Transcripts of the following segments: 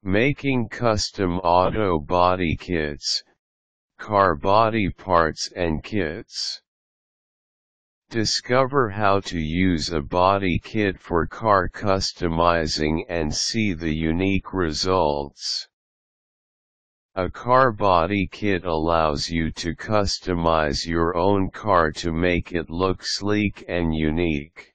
Making custom auto body kits, car body parts and kits. Discover how to use a body kit for car customizing and see the unique results. A car body kit allows you to customize your own car to make it look sleek and unique.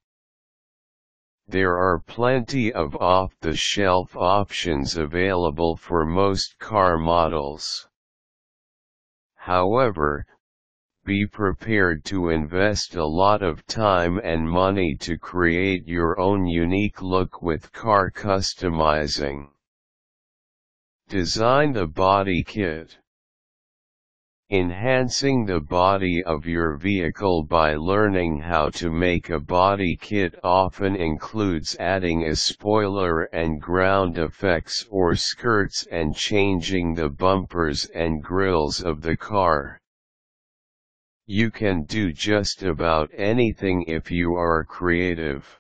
There are plenty of off-the-shelf options available for most car models. However, be prepared to invest a lot of time and money to create your own unique look with car customizing. Design the body kit. Enhancing the body of your vehicle by learning how to make a body kit often includes adding a spoiler and ground effects or skirts and changing the bumpers and grills of the car. You can do just about anything if you are creative.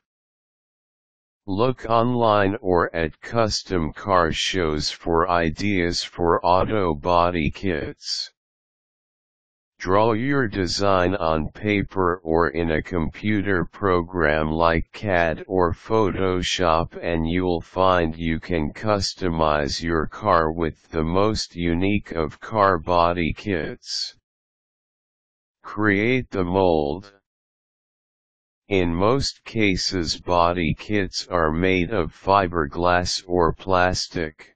Look online or at custom car shows for ideas for auto body kits. Draw your design on paper or in a computer program like CAD or Photoshop and you'll find you can customize your car with the most unique of car body kits. Create the mold. In most cases body kits are made of fiberglass or plastic.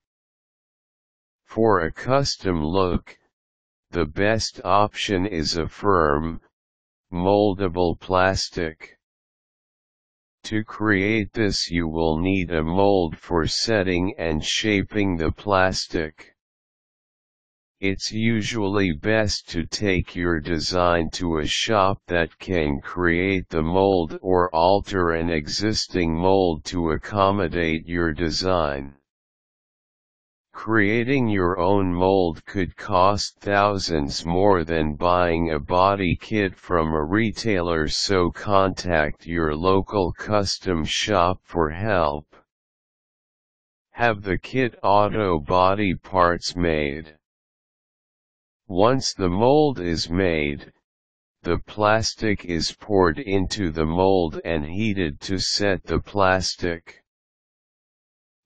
For a custom look, the best option is a firm, moldable plastic. To create this you will need a mold for setting and shaping the plastic. It's usually best to take your design to a shop that can create the mold or alter an existing mold to accommodate your design. Creating your own mold could cost thousands more than buying a body kit from a retailer, so contact your local custom shop for help. Have the kit auto body parts made. Once the mold is made, the plastic is poured into the mold and heated to set the plastic.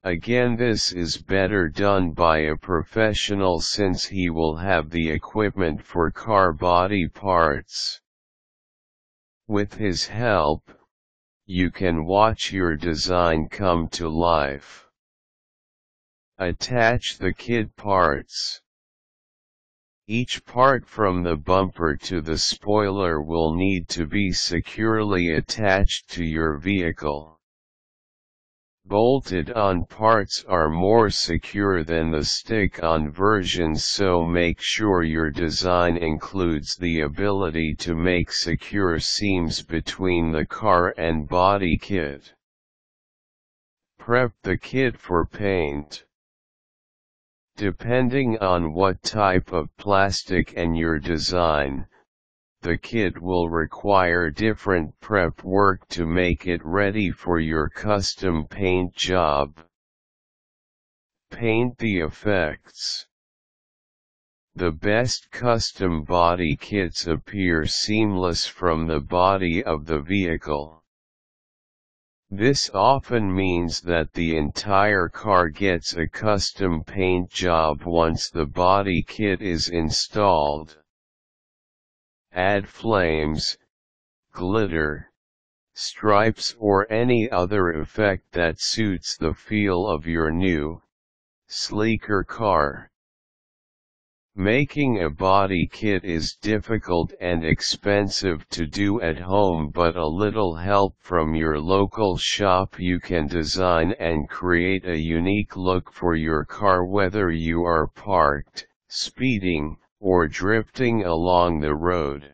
Again, this is better done by a professional since he will have the equipment for car body parts. With his help, you can watch your design come to life. Attach the kit parts. Each part from the bumper to the spoiler will need to be securely attached to your vehicle. Bolted-on parts are more secure than the stick-on versions, so make sure your design includes the ability to make secure seams between the car and body kit. Prep the kit for paint. Depending on what type of plastic and your design, the kit will require different prep work to make it ready for your custom paint job. Paint the effects. The best custom body kits appear seamless from the body of the vehicle. This often means that the entire car gets a custom paint job once the body kit is installed. Add flames, glitter, stripes or any other effect that suits the feel of your new, sleeker car. Making a body kit is difficult and expensive to do at home, but a little help from your local shop you can design and create a unique look for your car whether you are parked, speeding, or drifting along the road.